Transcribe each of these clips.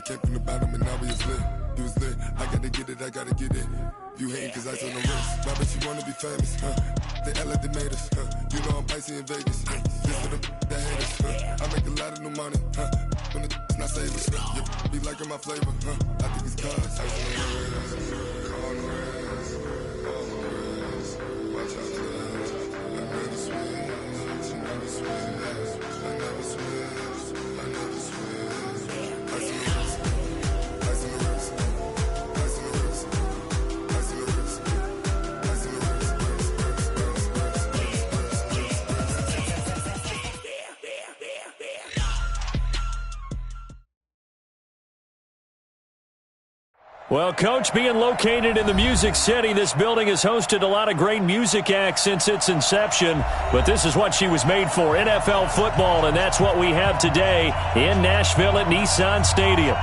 came from the bottom and now we is lit. You was lit, I gotta get it, I gotta get it. You hating cause I on the wrist. Why bet you wanna be famous, huh? They act like they made us, huh? You know I'm icy in Vegas, huh? This for the that hate us, huh? I make a lot of new money, huh? When it's not savers, you be liking my flavor, huh? I think it's cause ice on the wrist, on the wrist, on the wrist. Watch out for this. I never switch, I never switch, I never switch, I never switch. Ice on the wrist, ice on the wrist, ice on the wrist, ice on the wrist, ice on the wrist. Well, Coach, being located in the Music City, this building has hosted a lot of great music acts since its inception, but this is what she was made for, NFL football, and that's what we have today in Nashville at Nissan Stadium.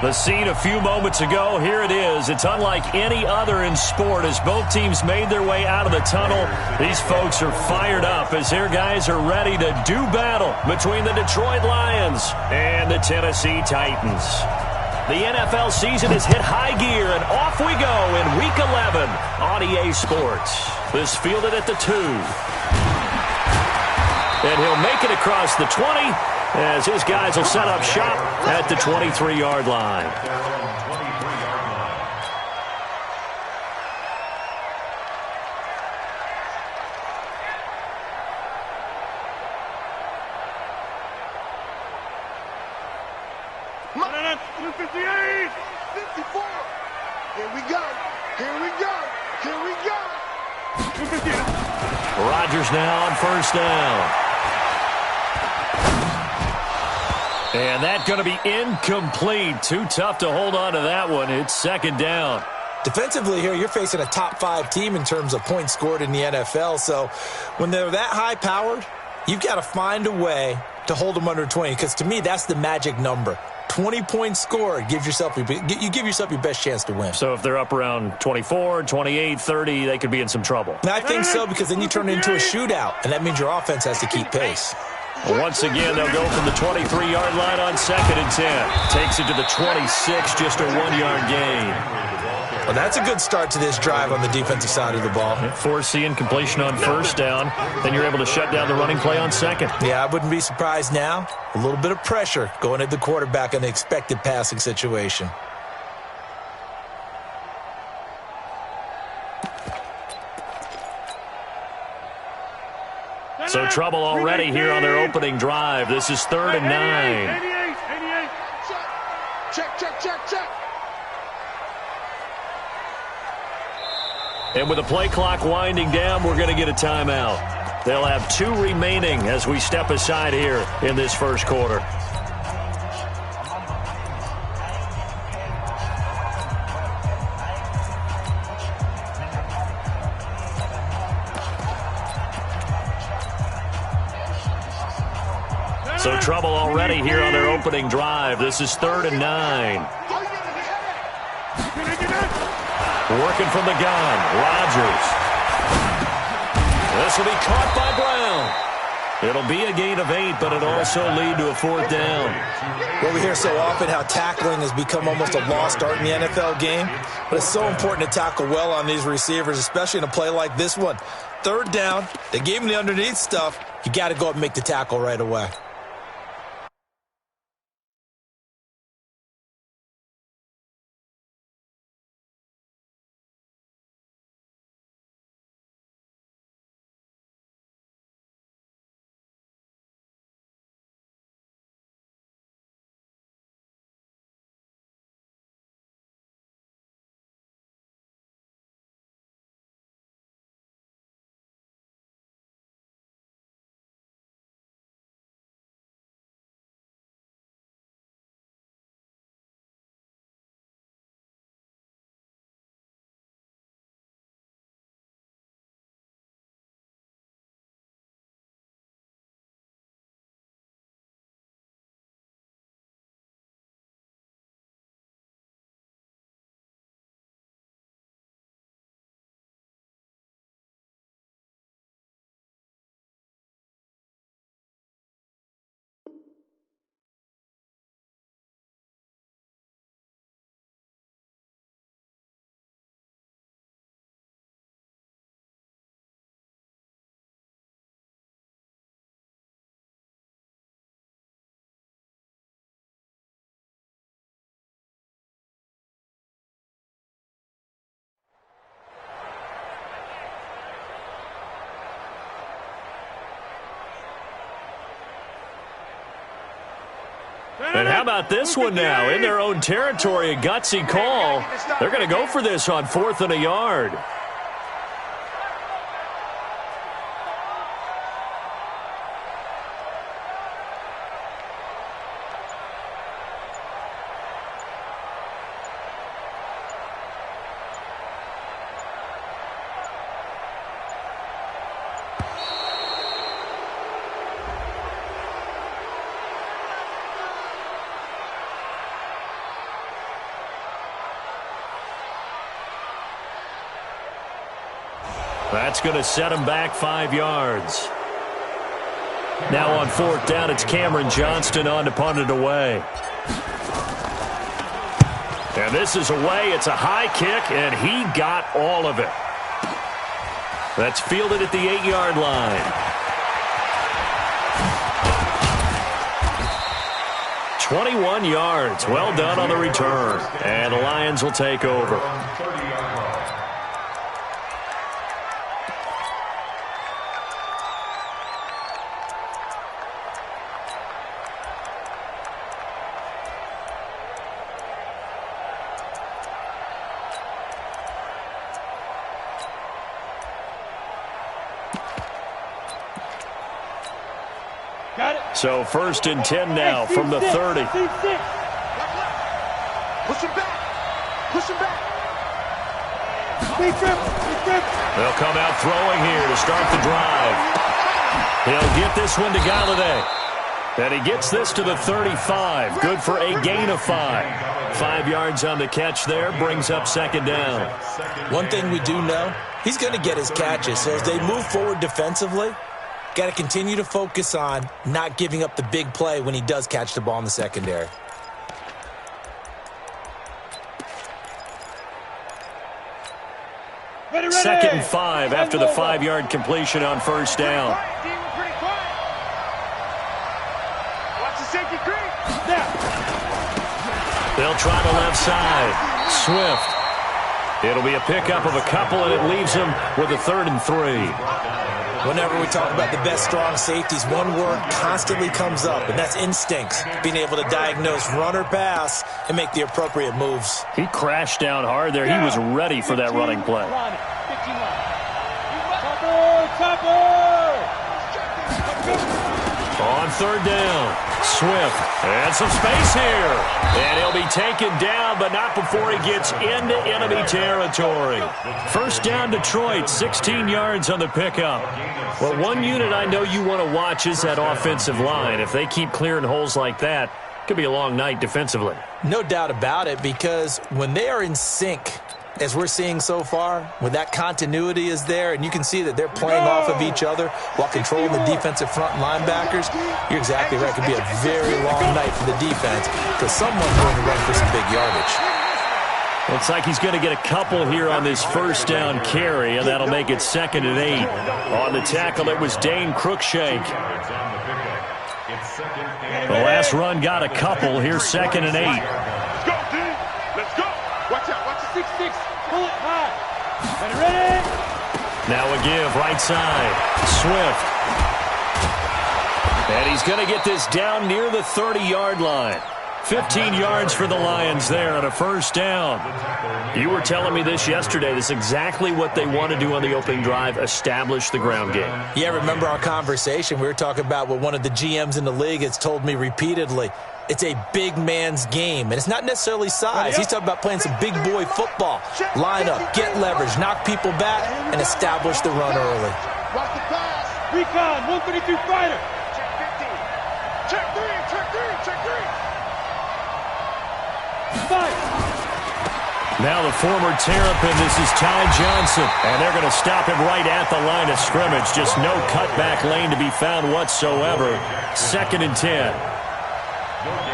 The scene a few moments ago, here it is. It's unlike any other in sport as both teams made their way out of the tunnel. These folks are fired up as their guys are ready to do battle between the Detroit Lions and the Tennessee Titans. The NFL season has hit high gear, and off we go in Week 11 on EA Sports. This fielded at the 2. And he'll make it across the 20 as his guys will set up shop at the 23-yard line. Rodgers now on first down. And that's going to be incomplete. Too tough to hold on to that one. It's second down. Defensively here, you're facing a top-5 team in terms of points scored in the NFL. So when they're that high-powered, you've got to find a way to hold them under 20. Because to me, that's the magic number. 20 points scored, you give yourself your best chance to win. So if they're up around 24, 28, 30, they could be in some trouble. And I think so, because then you turn it into a shootout, and that means your offense has to keep pace. Well, once again, they'll go from the 23-yard line on 2nd and 10. Takes it to the 26, just a 1-yard gain. Well, that's a good start to this drive on the defensive side of the ball. Foreseeing completion on first down. Then you're able to shut down the running play on 2nd. Yeah, I wouldn't be surprised now. A little bit of pressure going at the quarterback in the expected passing situation. So trouble already here on their opening drive. This is 3rd and 9. 88. Check. And with the play clock winding down, we're going to get a timeout. They'll have 2 remaining as we step aside here in this first quarter. So trouble already here on their opening drive. This is 3rd and 9. Working from the gun, Rodgers. This will be caught by Brown. It'll be a gain of 8, but it'll also lead to a 4th down. Well, we hear so often how tackling has become almost a lost art in the NFL game, but it's so important to tackle well on these receivers, especially in a play like this one. 3rd down, they gave him the underneath stuff. You got to go up and make the tackle right away. And how about this one now? In their own territory, a gutsy call. They're going to go for this on 4th and a yard. That's going to set him back 5 yards. Now on 4th down, it's Cameron Johnston on to punt it away. And this is away. It's a high kick, and he got all of it. That's fielded at the 8-yard line. 21 yards. Well done on the return. And the Lions will take over. So 1st and 10 now from the 30. Push him back. Push him back. They'll come out throwing here to start the drive. He'll get this one to Galladay. And he gets this to the 35. Good for a gain of 5. 5 yards on the catch there. Brings up 2nd down. One thing we do know, he's going to get his catches. So as they move forward defensively, got to continue to focus on not giving up the big play when he does catch the ball in the secondary. Ready. 2nd and 5 after the 5-yard completion on 1st down. Watch the safety creep. They'll try the left side. Swift. It'll be a pickup of a couple, and it leaves him with a 3rd and 3. Whenever we talk about the best strong safeties, one word constantly comes up, and that's instincts. Being able to diagnose run or pass and make the appropriate moves. He crashed down hard there. He was ready for that running play. On 3rd down, Swift. And some space here. And he'll be taken down, but not before he gets into enemy territory. 1st down, Detroit, 16 yards on the pickup. Well, one unit I know you want to watch is that offensive line. If they keep clearing holes like that, it could be a long night defensively. No doubt about it, because when they are in sync, as we're seeing so far, when that continuity is there, and you can see that they're playing off of each other while controlling the defensive front linebackers, you're exactly right. It could be a very long night for the defense because someone's going to run for some big yardage. Looks like he's going to get a couple here on this 1st down carry, and that'll make it 2nd and 8. On the tackle, it was Dane Cruikshank. The last run got a couple. Here's 2nd and 8. Let's go, dude. Let's go. Watch out. Watch the 6-6. Pull it high. Ready. Now a give, right side. Swift. And he's going to get this down near the 30-yard line. 15 yards for the Lions there on a 1st down. You were telling me this yesterday. This is exactly what they want to do on the opening drive, establish the ground game. Yeah, remember our conversation? We were talking about what one of the GMs in the league has told me repeatedly. It's a big man's game, and it's not necessarily size. He's talking about playing some big boy football. Line up, get leverage, knock people back, and establish the run early. Watch the pass. Recon, 132 fighter. Check 50. Check 3. Now the former Terrapin, this is Ty Johnson, and they're going to stop him right at the line of scrimmage. Just no cutback lane to be found whatsoever. 2nd and 10.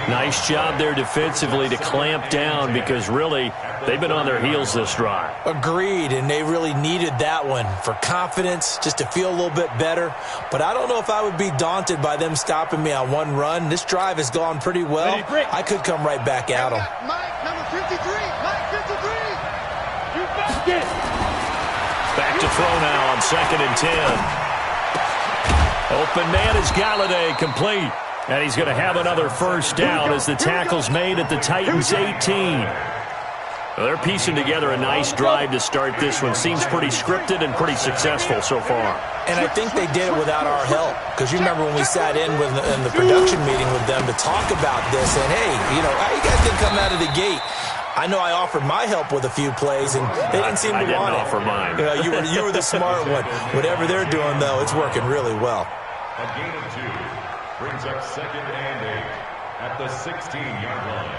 Nice job there defensively to clamp down because really they've been on their heels this drive. Agreed, and they really needed that one for confidence, just to feel a little bit better. But I don't know if I would be daunted by them stopping me on one run. This drive has gone pretty well. I could come right back at them. Mike, number 53. Mike, 53. You got it. Back to throw now on 2nd and 10. Open man is Galladay, complete. And he's going to have another first down as the tackle's made at the Titans' 18. Well, they're piecing together a nice drive to start this one. Seems pretty scripted and pretty successful so far. And I think they did it without our help. Because you remember when we sat in the production meeting with them to talk about this. And, hey, how you guys didn't come out of the gate? I know I offered my help with a few plays, and they didn't seem to want it. I didn't offer mine. You were the smart one. Whatever they're doing, though, it's working really well. A gain of 2 brings up 2nd and 8 at the 16-yard line.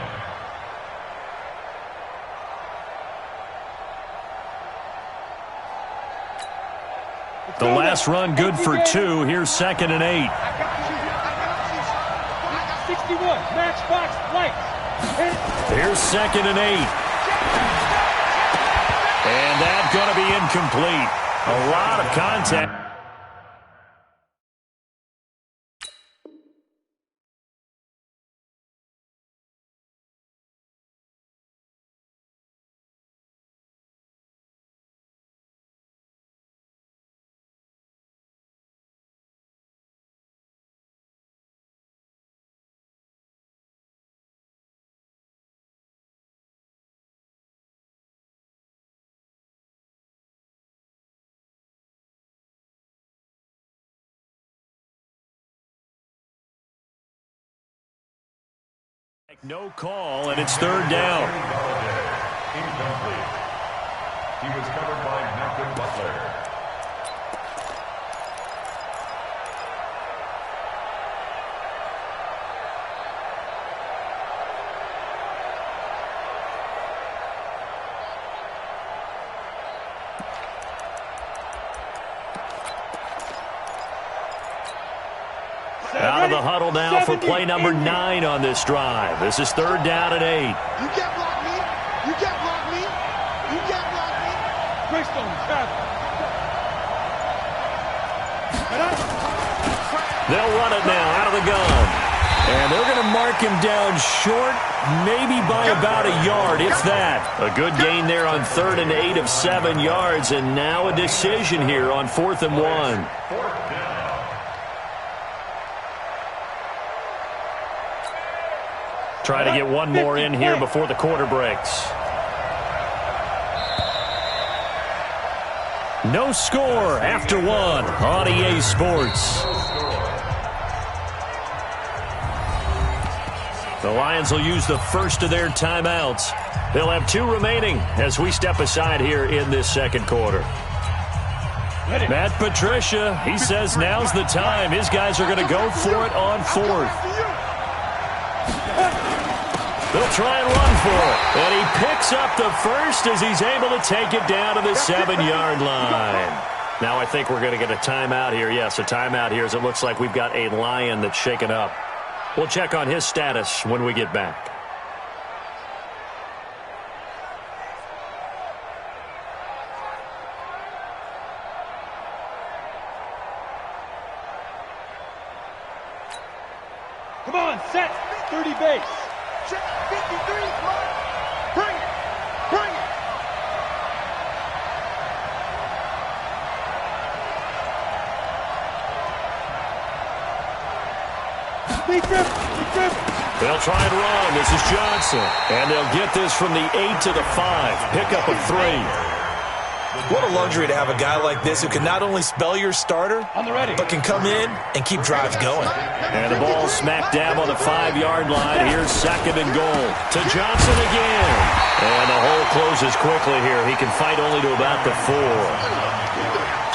The last run good for 2. Here's 2nd and 8. 61, matchbox lights. Here's 2nd and 8. And that's going to be incomplete. A lot of contact. No call, and it's 3rd down. Incomplete. He was covered by Malcolm Butler. Out of the huddle now for play number 9 on this drive. This is 3rd down and 8. You can't block me. You can't block me. You can't block me. Greystone, travel. They'll run it now out of the gun. And they're going to mark him down short, maybe by about a yard, if that. A good gain there on 3rd and 8 of 7 yards, and now a decision here on 4th and 1. Try to get one more in here before the quarter breaks. No score after 1 on EA Sports. The Lions will use the first of their timeouts. They'll have 2 remaining as we step aside here in this 2nd quarter. Matt Patricia, he says now's the time. His guys are going to go for it on 4th. They'll try and run for it. And he picks up the first as he's able to take it down to the 7-yard line. Now I think we're going to get a timeout here. Yes, a timeout here as it looks like we've got a Lion that's shaken up. We'll check on his status when we get back. Come on, set. 30 base. Check 53, bring it, bring it. They'll try and run. This is Johnson. And they'll get this from the 8 to the 5. Pickup of 3. What a luxury to have a guy like this who can not only spell your starter, but can come in and keep drives going. And the ball smack dab on the 5-yard line. Here's 2nd and goal to Johnson again. And the hole closes quickly here. He can fight only to about the 4.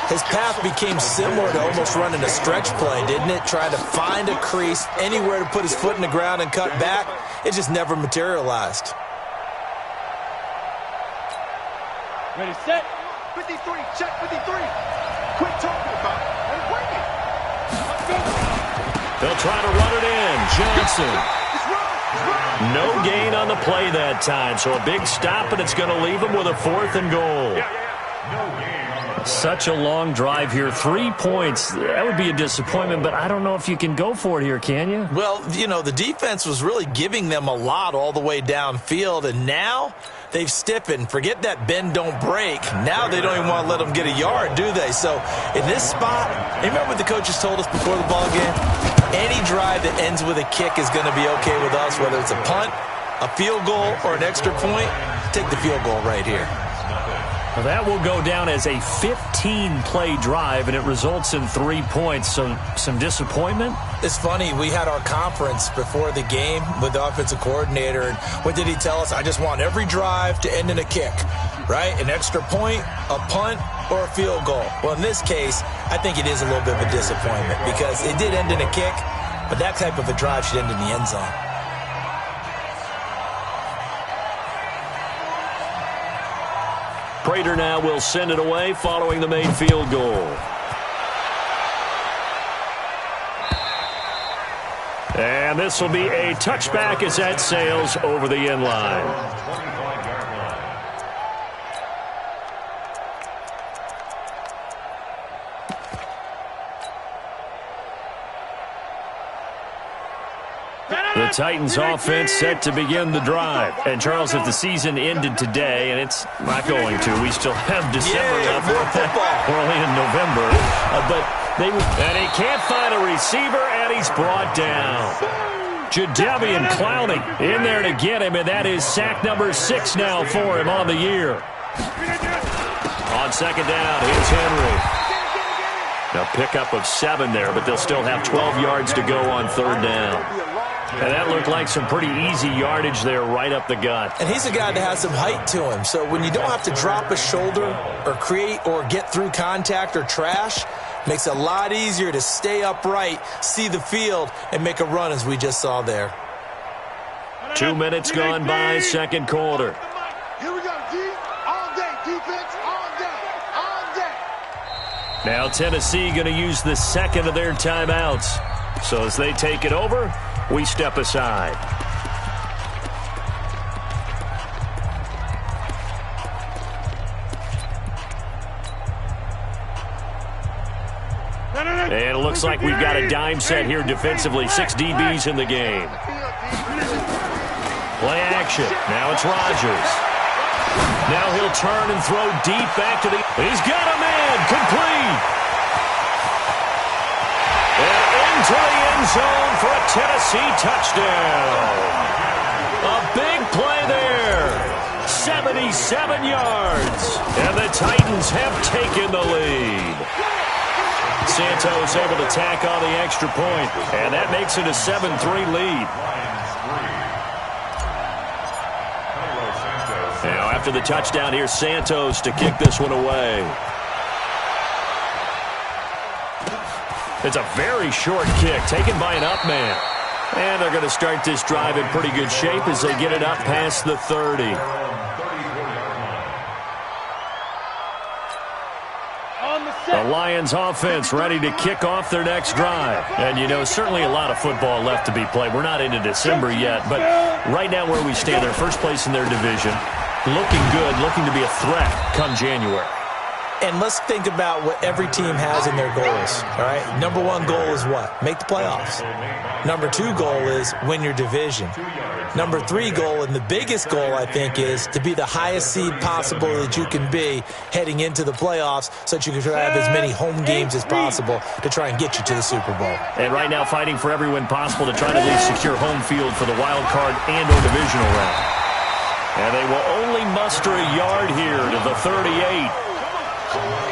His path became similar to almost running a stretch play, didn't it? Trying to find a crease, anywhere to put his foot in the ground and cut back. It just never materialized. Ready, set. 53, check 53. Quit talking about it and bring it. Let's go. They'll try to run it in. Johnson. No gain on the play that time, so a big stop, and it's going to leave him with a 4th and goal. Such a long drive here. 3 points. That would be a disappointment, but I don't know if you can go for it here, can you? Well, the defense was really giving them a lot all the way downfield, and now they've stiffened. Forget that bend, don't break. Now they don't even want to let them get a yard, do they? So in this spot, remember what the coaches told us before the ball game? Any drive that ends with a kick is going to be okay with us, whether it's a punt, a field goal, or an extra point. Take the field goal right here. Well, that will go down as a 15-play drive, and it results in 3 points. So some disappointment? It's funny. We had our conference before the game with the offensive coordinator, and what did he tell us? I just want every drive to end in a kick, right? An extra point, a punt, or a field goal. Well, in this case, I think it is a little bit of a disappointment because it did end in a kick, but that type of a drive should end in the end zone. Prater now will send it away following the made field goal. And this will be a touchback as that sails over the end line. The Titans offense set to begin the drive. And, Charles, if the season ended today, and it's not going to, we still have December left. We're only in November. And he can't find a receiver, and he's brought down. Jadeveon Clowney in there to get him, and that is sack number 6 now for him on the year. On second down, here's Henry. Now pickup of 7 there, but they'll still have 12 yards to go on third down. And that looked like some pretty easy yardage there right up the gut. And he's a guy that has some height to him. So when you don't have to drop a shoulder or create or get through contact or trash, makes it a lot easier to stay upright, see the field, and make a run as we just saw there. 2 minutes gone by, second quarter. Here we go, D. All day, defense, all day, all day. Now Tennessee going to use the second of their timeouts. So as they take it over, we step aside. And it looks like we've got a dime set here defensively. 6 DBs in the game. Play action. Now it's Rodgers. Now he'll turn and throw deep back to the... He's got a man. Complete. And into the end zone for a Tennessee touchdown. A big play there. 77 yards. And the Titans have taken the lead. Santos able to tack on the extra point, and that makes it a 7-3 lead. Now after the touchdown, here's Santos to kick this one away. It's a very short kick taken by an up man. And they're going to start this drive in pretty good shape as they get it up past the 30. The Lions offense ready to kick off their next drive. And, you know, certainly a lot of football left to be played. We're not into December yet, but right now where we stand, they're first place in their division. Looking good, looking to be a threat come January. And let's think about what every team has in their goals, all right? Number 1 goal is what? Make the playoffs. Number 2 goal is win your division. Number 3 goal, and the biggest goal, I think, is to be the highest seed possible that you can be heading into the playoffs so that you can have as many home games as possible to try and get you to the Super Bowl. And right now fighting for every win possible to try to at least secure home field for the wild card and or divisional round. And they will only muster a yard here to the 38.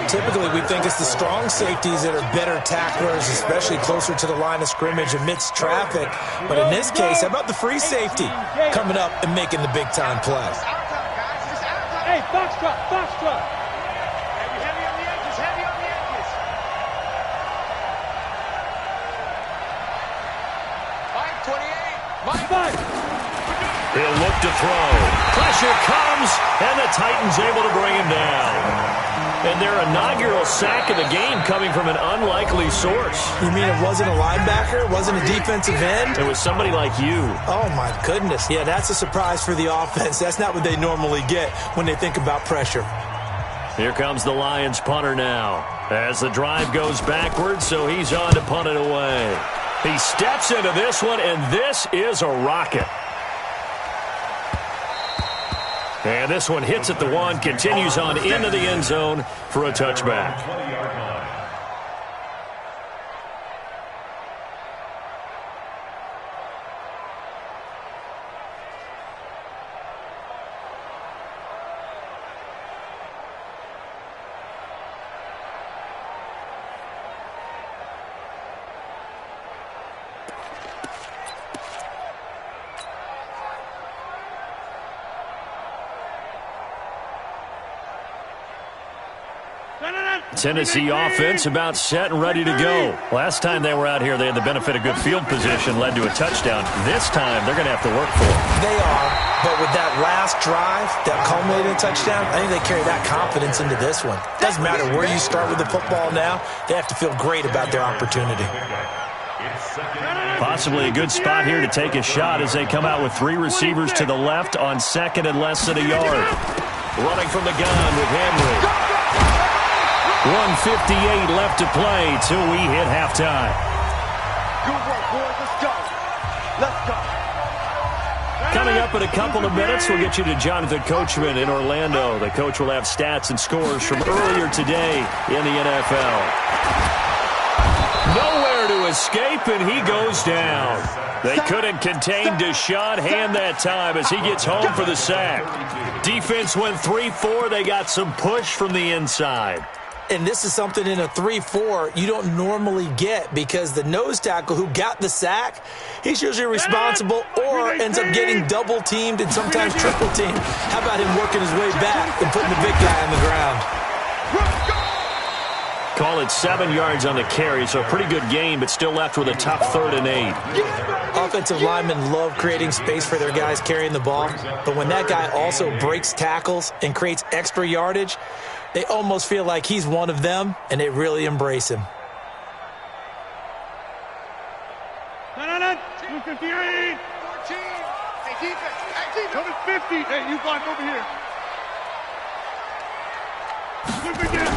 Typically, we think it's the strong safeties that are better tacklers, especially closer to the line of scrimmage amidst traffic. But in this case, how about the free safety coming up and making the big-time play? Hey, Foxtrot, Foxtrot. Heavy on the edges, heavy on the edges. Mike, 28. Mike. He'll look to throw. Pressure comes, and the Titans able to bring him down. And their inaugural sack of the game coming from an unlikely source. You mean it wasn't a linebacker? It wasn't a defensive end? It was somebody like you. Oh, my goodness. Yeah, that's a surprise for the offense. That's not what they normally get when they think about pressure. Here comes the Lions punter now. As the drive goes backwards, so he's on to punt it away. He steps into this one, and this is a rocket. And this one hits at the 1, continues on into the end zone for a touchback. 20-yard line. Tennessee offense about set and ready to go. Last time they were out here, they had the benefit of good field position, led to a touchdown. This time, they're going to have to work for it. They are, but with that last drive that culminated in a touchdown, I think they carry that confidence into this one. Doesn't matter where you start with the football now, they have to feel great about their opportunity. Possibly a good spot here to take a shot as they come out with 3 receivers to the left on second and less than a yard. Running from the gun with Henry. 1:58 left to play till we hit halftime. Good work, boys. Let's go. Let's go. Coming up in a couple of minutes, we'll get you to Jonathan Coachman in Orlando. The coach will have stats and scores from earlier today in the NFL. Nowhere to escape, and he goes down. They couldn't contain Deshaun Hand that time as he gets home for the sack. Defense went 3-4. They got some push from the inside. And this is something in a 3-4 you don't normally get because the nose tackle who got the sack, he's usually responsible or ends up getting double-teamed and sometimes triple-teamed. How about him working his way back and putting the big guy on the ground? Call it 7 yards on the carry, so a pretty good gain, but still left with a top 3rd and 8. Offensive linemen love creating space for their guys carrying the ball, but when that guy also breaks tackles and creates extra yardage, they almost feel like he's one of them, and they really embrace him. 258. 14. Hey, defense. Hey, defense. Coming 50. Hey, you block over here. Look again.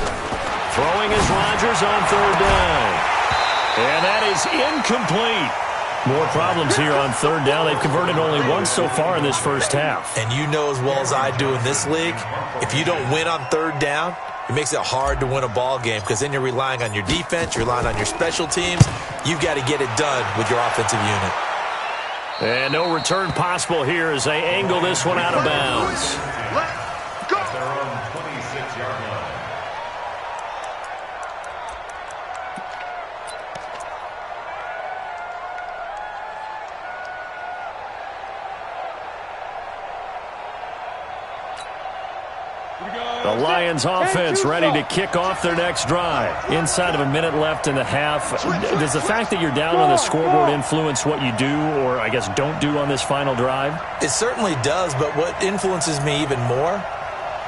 Throwing is Rodgers on 3rd down. And that is incomplete. More problems here on 3rd down. They've converted only once so far in this first half. And you know as well as I do in this league, if you don't win on 3rd down, it makes it hard to win a ball game because then you're relying on your defense, you're relying on your special teams. You've got to get it done with your offensive unit. And no return possible here as they angle this one out of bounds. Let's go. Their own 26-yard line. The Lions offense ready to kick off their next drive. Inside of a minute left in the half. Does the fact that you're down on the scoreboard influence what you do or, I guess, don't do on this final drive? It certainly does, but what influences me even more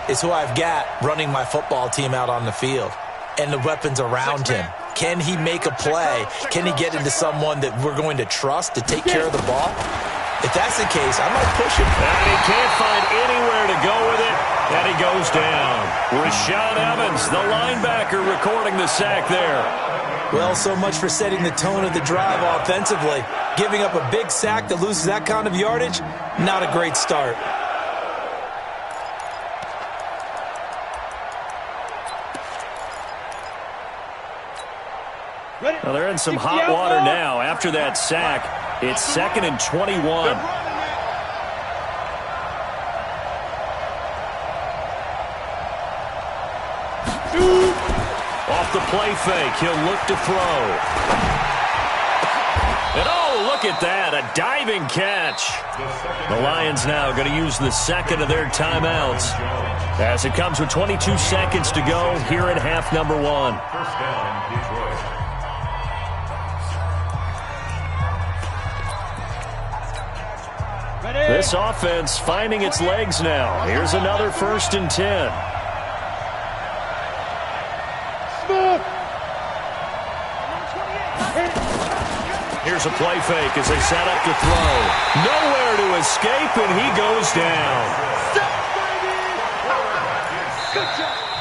is who I've got running my football team out on the field and the weapons around him. Can he make a play? Can he get into someone that we're going to trust to take care of the ball? If that's the case, I might push him. And he can't find anywhere to go with it, and he goes down. Rashaan Evans, the linebacker, recording the sack there. Well, so much for setting the tone of the drive offensively. Giving up a big sack that loses that kind of yardage, not a great start. Well, they're in some hot water now. After that sack, it's 2nd and 21. Off the play fake, he'll look to throw. And oh, look at that, a diving catch. The Lions now going to use the 2nd of their timeouts as it comes with 22 seconds to go here in half number 1. First down, Detroit. This offense finding its legs now. Here's another 1st and 10. Here's a play fake as they set up to throw. Nowhere to escape, and he goes down.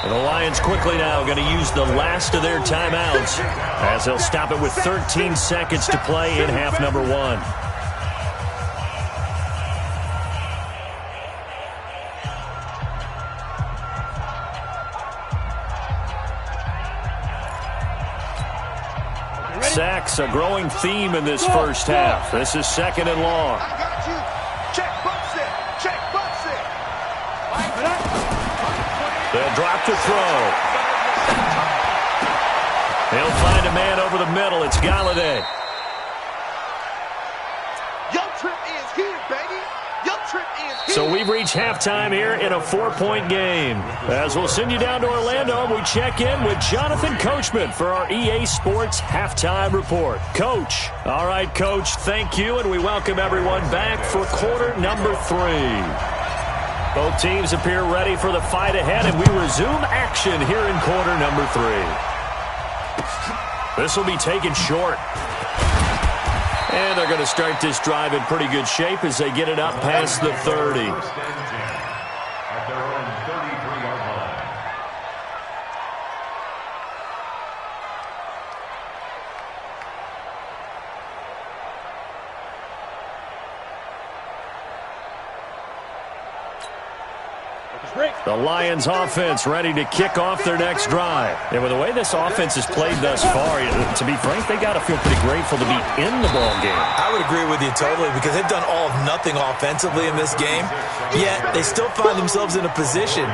And the Lions quickly now going to use the last of their timeouts as they'll stop it with 13 seconds to play in half number 1. sacks, a growing theme in this first half. This is 2nd and long. I got you. Check, bumps it. Check, bumps it. They'll drop to throw. He'll find a man over the middle. It's Galladay. Your trip is here, baby. Your trip is here. So we've reached halftime here in a 4-point game. As we'll send you down to Orlando, we check in with Jonathan Coachman for our EA Sports Halftime Report. Coach. All right, Coach, thank you, and we welcome everyone back for quarter number 3. Both teams appear ready for the fight ahead, and we resume action here in quarter number 3. This will be taken short. And they're going to start this drive in pretty good shape as they get it up past the 30. At their own 33-yard line. The Lions offense ready to kick off their next drive. And with the way this offense has played thus far, to be frank, they got to feel pretty grateful to be in the ball game. I would agree with you totally because they've done all of nothing offensively in this game, yet they still find themselves in a position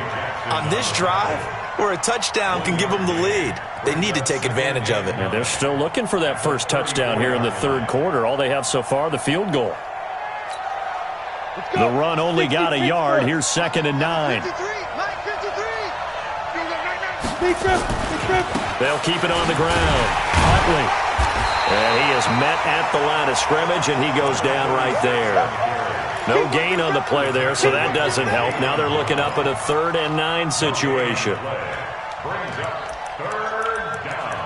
on this drive where a touchdown can give them the lead. They need to take advantage of it. And they're still looking for that first touchdown here in the third quarter. All they have so far, the field goal. The run only got a yard. Here's 2nd and 9. 53. Mike, 53. They'll keep it on the ground. Huntley. And he is met at the line of scrimmage, and he goes down right there. No gain on the play there, so that doesn't help. Now they're looking up at a 3rd and 9 situation. Brings up 3rd down.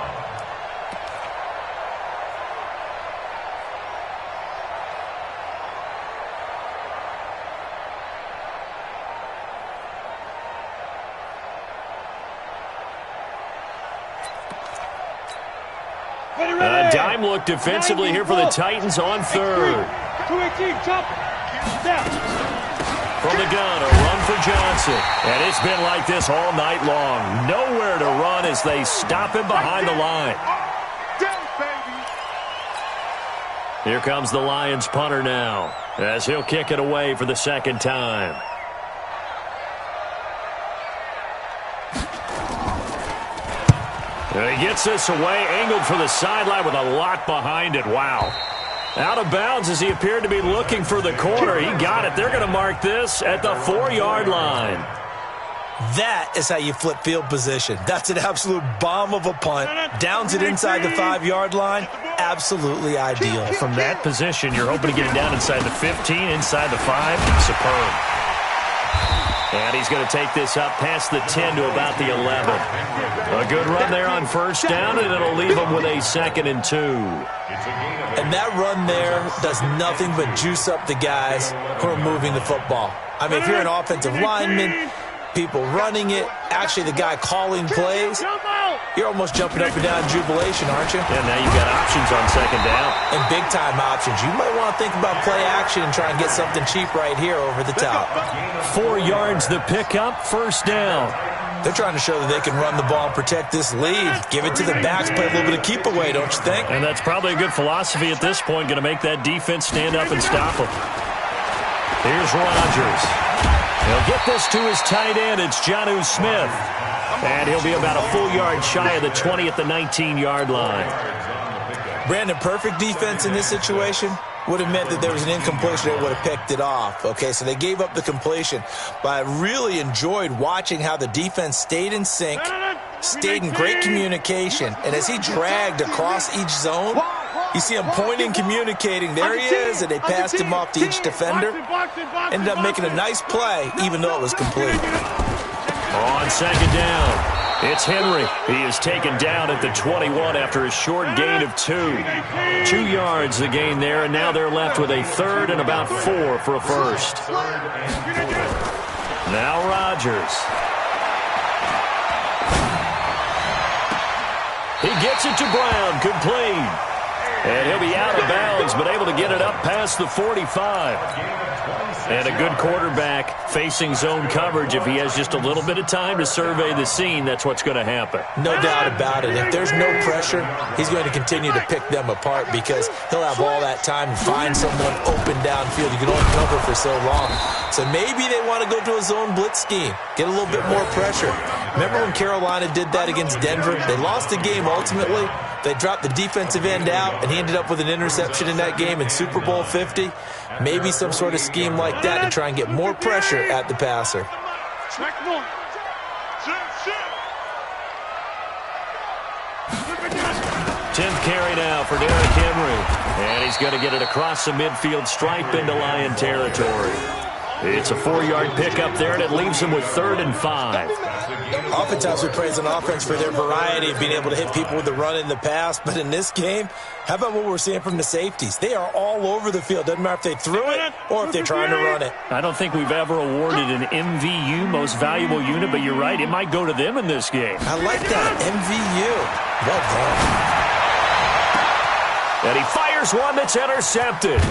Dime look defensively here for the Titans on 3rd. 218, chop. Down. From the gun, a run for Johnson. And it's been like this all night long. Nowhere to run as they stop him behind the line. Down, baby. Here comes the Lions punter now, as he'll kick it away for the 2nd time. And he gets this away, angled for the sideline with a lot behind it. Wow. Out of bounds as he appeared to be looking for the corner. He got it. They're going to mark this at the 4-yard line. That is how you flip field position. That's an absolute bomb of a punt. Downs it inside the 5-yard line. Absolutely ideal. From that position, you're hoping to get it down inside the 15, inside the 5. Superb. And he's going to take this up past the 10 to about the 11. A good run there on 1st down, and it'll leave him with a 2nd and 2. And that run there does nothing but juice up the guys who are moving the football. I mean, if you're an offensive lineman, people running it, actually the guy calling plays, you're almost jumping up and down in jubilation, aren't you? Yeah, now you've got options on 2nd down. And big-time options. You might want to think about play action and try and get something cheap right here over the top. 4 yards the pickup, 1st down. They're trying to show that they can run the ball and protect this lead. Give it to the backs, play a little bit of keep away, don't you think? And that's probably a good philosophy at this point, going to make that defense stand up and stop them. Here's Rodgers. He'll get this to his tight end. It's Jonnu Smith. And he'll be about a full yard shy of the 20 at the 19-yard line. Brandon, perfect defense in this situation would have meant that there was an incompletion. They would have picked it off. Okay, so they gave up the completion. But I really enjoyed watching how the defense stayed in sync, stayed in great communication. And as he dragged across each zone, you see him pointing, communicating. There he is, and they passed him off to each defender. Ended up making a nice play, even though it was complete. On 2nd down, it's Henry. He is taken down at the 21 after a short gain of 2. 2 yards the gain there, and now they're left with a 3rd and about 4 for a 1st. Now Rodgers. He gets it to Brown, complete. And he'll be out of bounds, but able to get it up past the 45. And a good quarterback facing zone coverage. If he has just a little bit of time to survey the scene, that's what's going to happen. No doubt about it. If there's no pressure, he's going to continue to pick them apart because he'll have all that time to find someone open downfield. You can only cover for so long. So maybe they want to go to a zone blitz scheme, get a little bit more pressure. Remember when Carolina did that against Denver? They lost the game ultimately. They dropped the defensive end out, and he ended up with an interception in that game in Super Bowl 50. Maybe some sort of scheme like that to try and get more pressure at the passer. 10th carry now for Derrick Henry. And he's going to get it across the midfield stripe into Lion territory. It's a 4-yard pickup there, and it leaves him with 3rd and 5. Oftentimes we praise an offense for their variety of being able to hit people with the run in the pass, but in this game, how about what we're seeing from the safeties? They are all over the field. Doesn't matter if they threw it or if they're trying to run it. I don't think we've ever awarded an MVU, most valuable unit, but you're right, it might go to them in this game. I like that, MVU. Well done. And he fires one that's intercepted.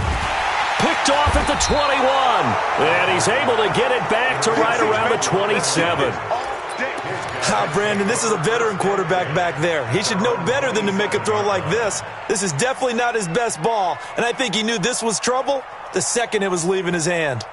Picked off at the 21. And he's able to get it back to right around the 27. Brandon, this is a veteran quarterback back there. He should know better than to make a throw like this. This is definitely not his best ball, and I think he knew this was trouble the second it was leaving his hand.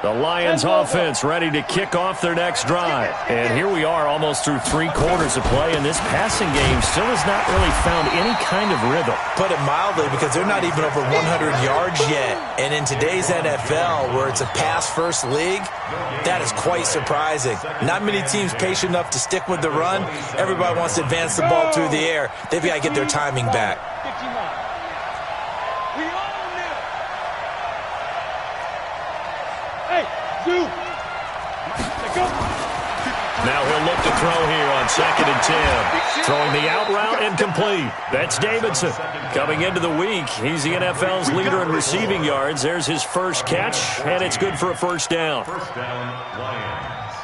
The Lions offense ready to kick off their next drive. And here we are almost through 3 quarters of play, and this passing game still has not really found any kind of rhythm. Put it mildly, because they're not even over 100 yards yet. And in today's NFL, where it's a pass-first league, that is quite surprising. Not many teams patient enough to stick with the run. Everybody wants to advance the ball through the air. They've got to get their timing back. Now he'll look to throw here on 2nd and 10. Throwing the out route incomplete. That's Davidson. Coming into the week, he's the NFL's leader in receiving yards. There's his first catch, and it's good for a first down. First down, Lions.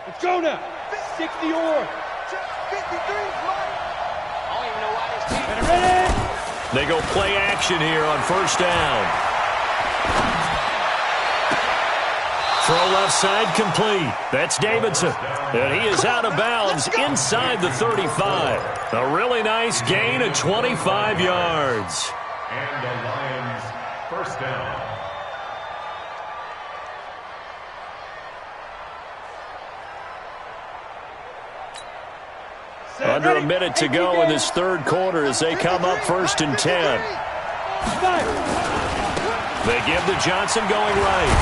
Let's go now. 60 or 53. Ready? They go play action here on first down. Throw left side complete. That's Davidson. And he is out of bounds inside the 35. A really nice gain of 25 yards. And the Lions first down. Under a minute to go in this 3rd quarter as they come up 1st and 10. They give to Johnson going right.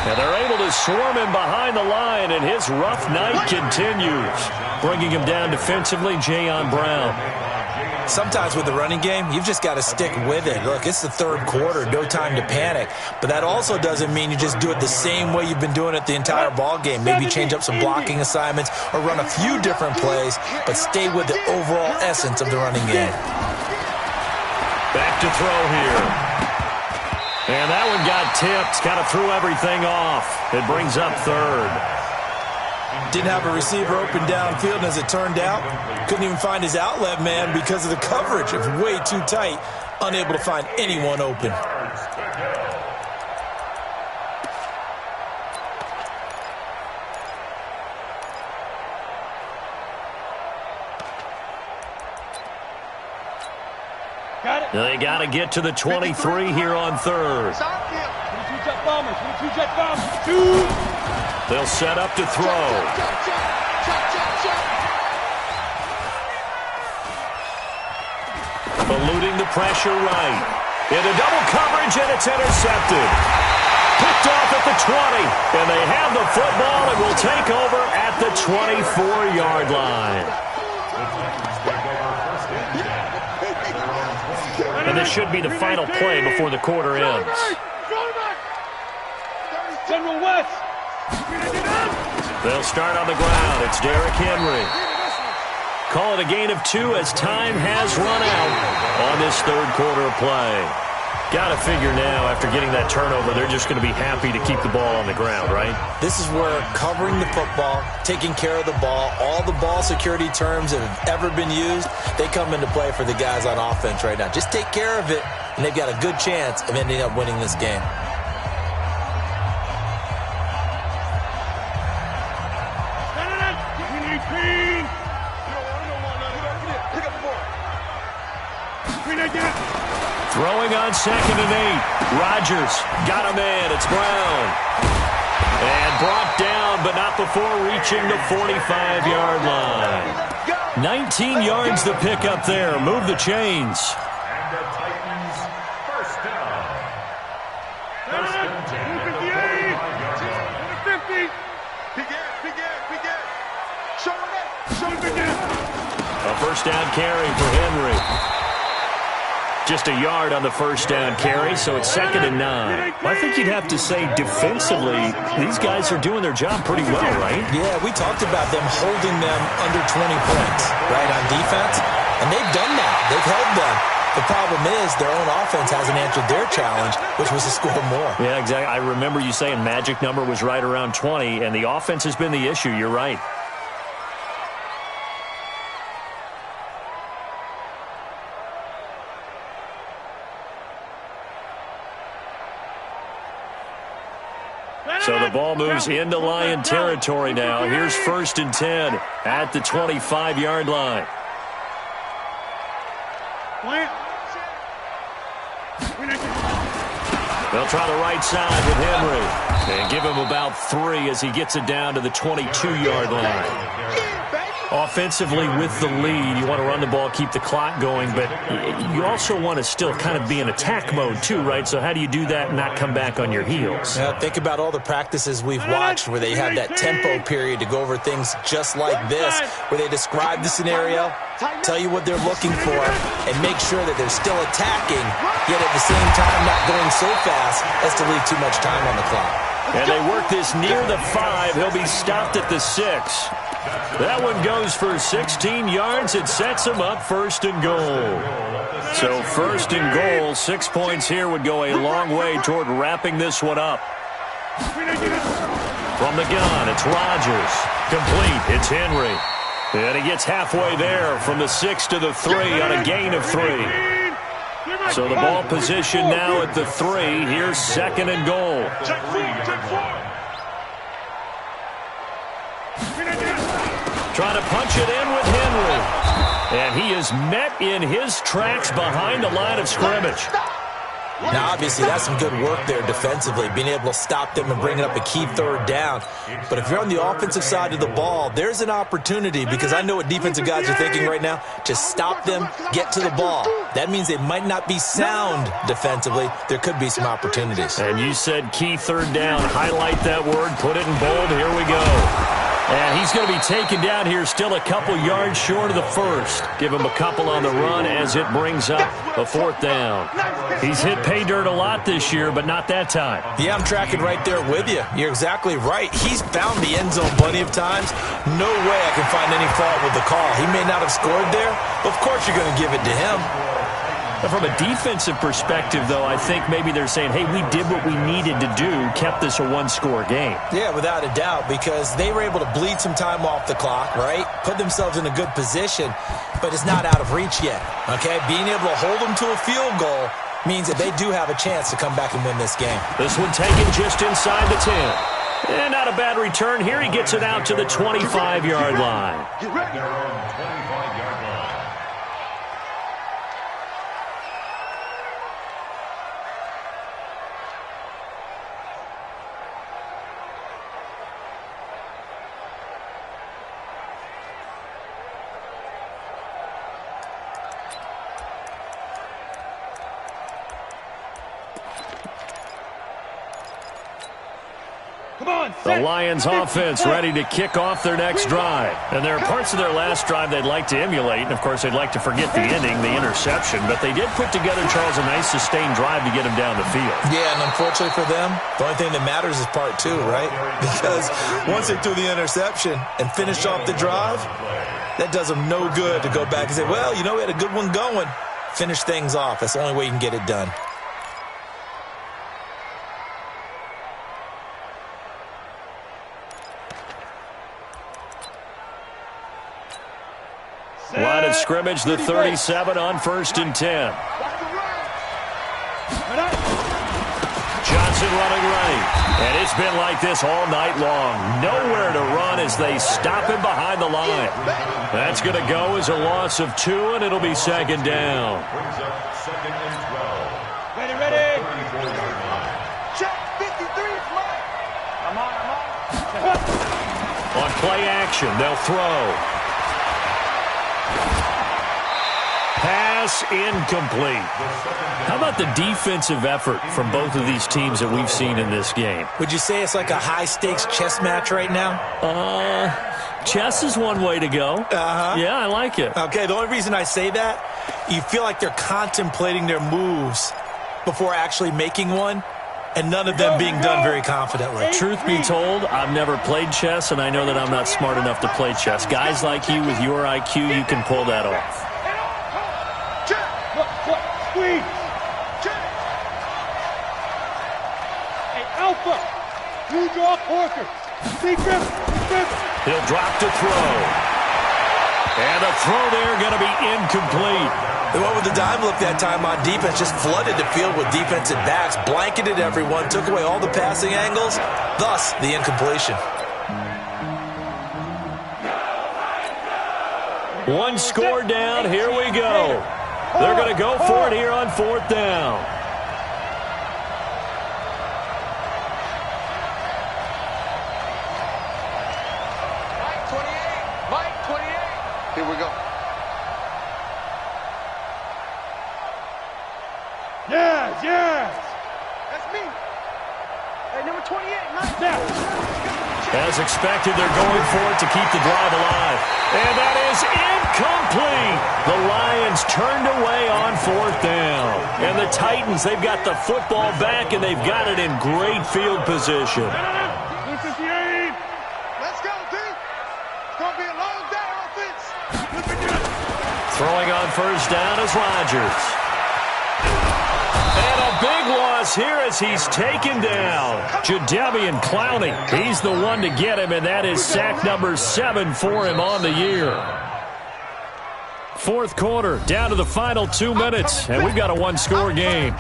And they're able to swarm him behind the line, and his rough night continues. Bringing him down defensively, Jayon Brown. Sometimes with the running game, you've just got to stick with it. Look, it's the 3rd quarter, no time to panic. But that also doesn't mean you just do it the same way you've been doing it the entire ball game. Maybe change up some blocking assignments or run a few different plays, but stay with the overall essence of the running game. Back to throw here. And that one got tipped, kind of threw everything off. It brings up 3rd. Didn't have a receiver open downfield, and as it turned out, couldn't even find his outlet man because of the coverage. It was way too tight, unable to find anyone open. They got to get to the 23 here on 3rd. They'll set up to throw. Eluding the pressure right. Into double coverage, and it's intercepted. Picked off at the 20. And they have the football and will take over at the 24-yard line. And this should be the final play before the quarter ends. General West. They'll start on the ground. It's Derrick Henry. Call it a gain of 2 as time has run out on this third quarter of play. Got to figure now, after getting that turnover, they're just going to be happy to keep the ball on the ground, right? This is where covering the football, taking care of the ball, all the ball security terms that have ever been used, they come into play for the guys on offense right now. Just take care of it, and they've got a good chance of ending up winning this game. Throwing on 2nd and 8. Rodgers got him in. It's Brown. And brought down, but not before reaching the 45-yard line. 19 yards to pick up there. Move the chains. And the Titans first down. First and 10 at the 45-yard line. 50. A first down carry for Henry. Just a yard on the first down carry, so it's 2nd and 9. Well, I think you'd have to say defensively, these guys are doing their job pretty well, right? Yeah, we talked about them holding them under 20 points, right, on defense. And they've done that. They've held them. The problem is their own offense hasn't answered their challenge, which was to score more. Yeah, exactly. I remember you saying magic number was right around 20, and the offense has been the issue. You're right. So the ball moves into Lion territory now. Here's 1st and 10 at the 25-yard line. They'll try the right side with Henry and give him about 3 as he gets it down to the 22-yard line. Offensively with the lead, you want to run the ball, keep the clock going, but you also want to still kind of be in attack mode too, right? So how do you do that and not come back on your heels? Think about all the practices we've watched where they have that tempo period to go over things just like this, where they describe the scenario, tell you what they're looking for, and make sure that they're still attacking, yet at the same time not going so fast as to leave too much time on the clock. And they work this near the 5. He'll be stopped at the 6. That one goes for 16 yards. It sets him up 1st and goal. So 1st and goal, 6 points here would go a long way toward wrapping this one up. From the gun, it's Rodgers. Complete, it's Henry. And he gets halfway there from the 6 to the 3 on a gain of 3. So the ball position now at the 3. Here's 2nd and goal. Trying to punch it in with Henry. And he is met in his tracks behind the line of scrimmage. Now, obviously, that's some good work there defensively, being able to stop them and bring up a key 3rd down. But if you're on the offensive side of the ball, there's an opportunity, because I know what defensive guys are thinking right now. Just stop them, get to the ball. That means they might not be sound defensively. There could be some opportunities. And you said key 3rd down. Highlight that word, put it in bold. Here we go. And he's going to be taken down here, still a couple yards short of the 1st. Give him a couple on the run as it brings up a 4th down. He's hit pay dirt a lot this year, but not that time. Yeah, I'm tracking right there with you. You're exactly right. He's found the end zone plenty of times. No way I can find any fault with the call. He may not have scored there, but of course you're going to give it to him. From a defensive perspective, though, I think maybe they're saying, hey, we did what we needed to do, kept this a one-score game. Yeah, without a doubt, because they were able to bleed some time off the clock, right? Put themselves in a good position, but it's not out of reach yet, okay? Being able to hold them to a field goal means that they do have a chance to come back and win this game. This one taken just inside the 10. And not a bad return here. He gets it out to the 25-yard line. Get ready. They're on 25-yard line. The Lions offense ready to kick off their next drive. And there are parts of their last drive they'd like to emulate. And, of course, they'd like to forget the ending, the interception. But they did put together, Charles, a nice sustained drive to get him down the field. Yeah, and unfortunately for them, the only thing that matters is part 2, right? Because once they threw the interception and finished off the drive, That does them no good to go back and say, well, you know, we had a good one going. Finish things off. That's the only way you can get it done. Line of scrimmage, the 37 on 1st and 10. Johnson running right. And it's been like this all night long. Nowhere to run as they stop him behind the line. That's going to go as a loss of 2, and it'll be 2nd down. Brings up 2nd and 12. Ready. 34-yard line. Check 53 is mine. I'm on. On play action, they'll throw. Pass incomplete. How about the defensive effort from both of these teams that we've seen in this game? Would you say it's like a high-stakes chess match right now? Chess is one way to go. Yeah, I like it. Okay, the only reason I say that, you feel like they're contemplating their moves before actually making one, and none of them being done very confidently. Truth be told, I've never played chess, and I know that I'm not smart enough to play chess. Guys like you with your IQ, you can pull that off. Squeeze. Hey, Alpha. You draw Porker. Defense. He'll drop to throw. And the throw there going to be incomplete. They went with the dime look that time on defense, just flooded the field with defensive backs, blanketed everyone, took away all the passing angles, thus the incompletion. One score down. Here we go. They're going to go for it here on 4th down. Mike 28. Here we go. Yes. That's me. Hey, number 28, Mike. As expected, they're going for it to keep the drive alive. And that is incomplete. The Lions turned away on 4th down. And the Titans, they've got the football back, and they've got it in great field position. Let's go, D. It's going to be a long day offense. Throwing on 1st down is Rodgers. And a big loss here as he's taken down. Jadeveon Clowney, he's the one to get him, and that is sack number 7 for him on the year. 4th quarter, down to the final 2 minutes, and we've got a one-score game.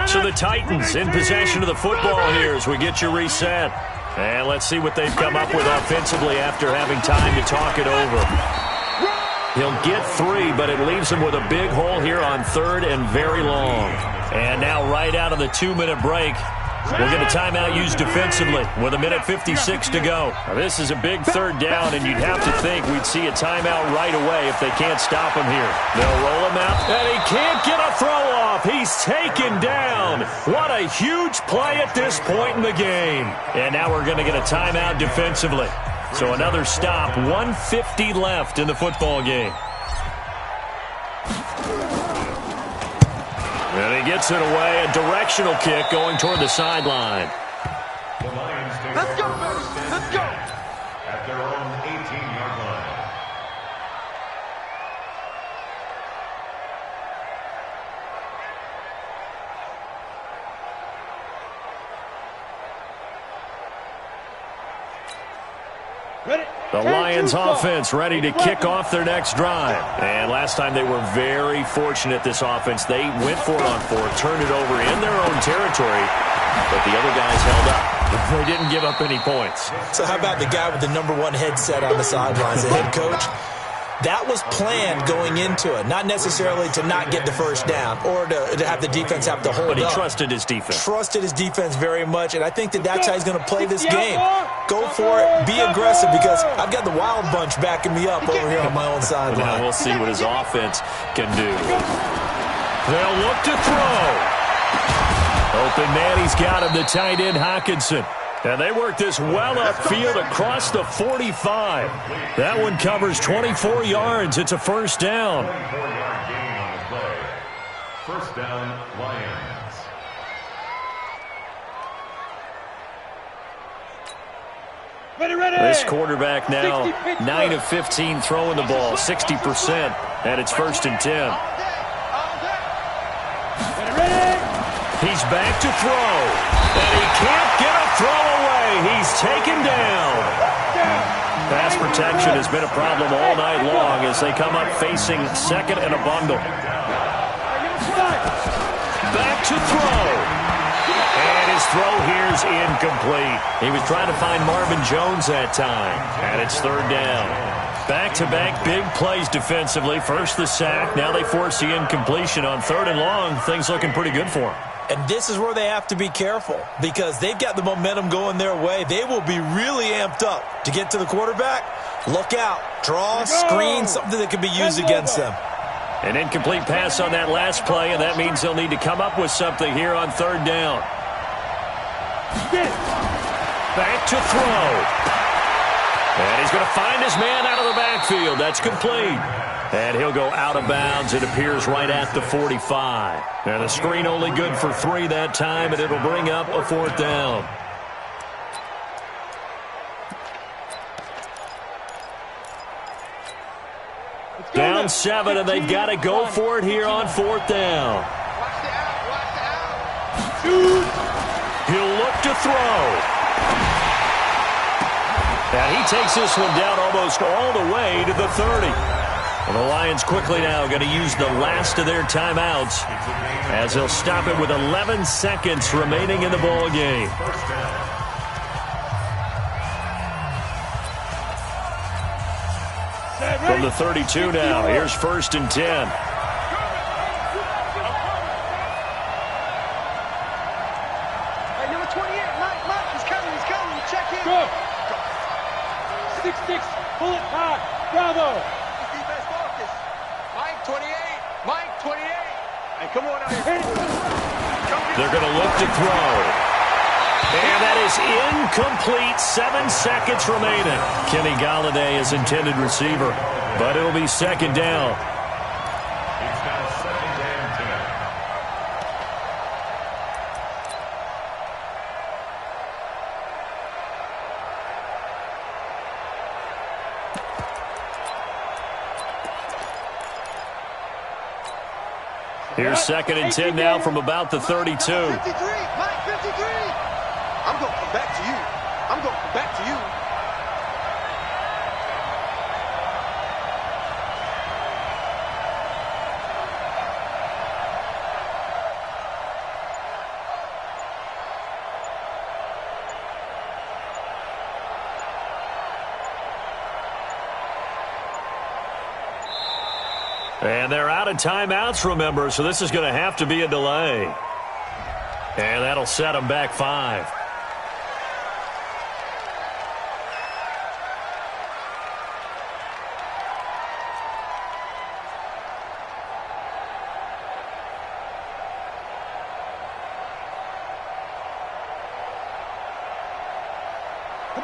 So the Titans in possession of the football here as we get you reset. And let's see what they've come up with offensively after having time to talk it over. He'll get 3, but it leaves him with a big hole here on 3rd and very long. And now right out of the 2-minute break, we'll get a timeout used defensively with 1:56 to go. Now, this is a big 3rd down, and you'd have to think we'd see a timeout right away if they can't stop him here. They'll roll him out, and he can't get a throw off. He's taken down. What a huge play at this point in the game. And now we're going to get a timeout defensively. So another stop, 1:50 left in the football game. And he gets it away, a directional kick going toward the sideline. The Lions take Let's go, baby. Let's go. at their own 18-yard line. Ready. The Lions offense ready to kick off their next drive. And last time they were very fortunate, this offense. They went for it on 4th, turned it over in their own territory, but the other guys held up. They didn't give up any points. So how about the guy with the #1 headset on the sidelines, the head coach? That was planned going into it, not necessarily to not get the 1st down or to have the defense have to hold up. But he trusted his defense. Trusted his defense very much, and I think that that's how he's going to play this game. Go for it, be aggressive, because I've got the wild bunch backing me up over here on my own sideline. Now we'll see what his offense can do. They'll look to throw. Open man, he's got him, the tight end Hockenson. And they work this well upfield across the 45. That one covers 24 yards. It's a 1st down. 24-yard gain on the play. First down, Lions. This quarterback now 9 of 15 throwing the ball, 60%, and it's 1st and 10. He's back to throw, and he can't get a throw away. He's taken down. Pass protection has been a problem all night long as they come up facing second and a bundle. Back to throw. And his throw here is incomplete. He was trying to find Marvin Jones that time, and it's 3rd down. Back-to-back big plays defensively. First the sack, now they force the incompletion on 3rd and long. Things looking pretty good for him. And this is where they have to be careful because they've got the momentum going their way. They will be really amped up to get to the quarterback. Look out. Draw, screen, something that can be used against them. An incomplete pass on that last play, and that means they'll need to come up with something here on 3rd down. Back to throw. And he's going to find his man out of the backfield. That's complete. And he'll go out of bounds. It appears right at the 45. And the screen only good for 3 that time, and it'll bring up a 4th down. Down 7, and they've got to go for it here on 4th down. He'll look to throw. And he takes this one down almost all the way to the 30. And the Lions quickly now going to use the last of their timeouts as they'll stop it with 11 seconds remaining in the ball game. From the 32 now, here's 1st and 10. Number 28, Mike, he's coming, check in. Go. 6-6, pull it hard, bravo. Defense focus. Mike, 28. Hey, come on out here. They're going to look to throw. And that is incomplete. 7 seconds remaining. Kenny Galladay is intended receiver, but it'll be 2nd down. It's now 2nd and 10. Here's 2nd and 10 now from about the 32. 53, Mike, 53. I'm going to come back to you. And they're out of timeouts, remember, so this is going to have to be a delay. And that'll set them back 5.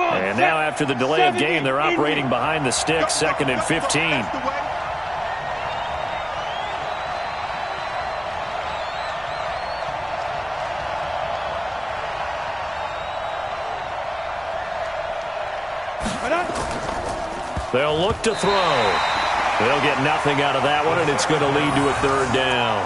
And now after the delay of game, they're operating behind the sticks, 2nd and 15. They'll look to throw. They'll get nothing out of that one, and it's going to lead to a 3rd down.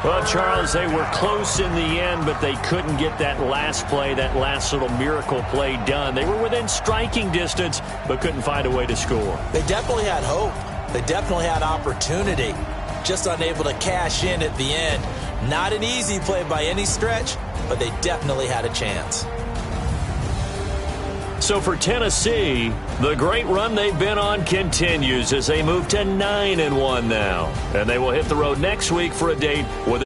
Well, Charles, they were close in the end, but they couldn't get that last play, that last little miracle play done. They were within striking distance, but couldn't find a way to score. They definitely had hope. They definitely had opportunity. Just unable to cash in at the end. Not an easy play by any stretch, but they definitely had a chance. So for Tennessee, the great run they've been on continues as they move to 9-1 now. And they will hit the road next week for a date with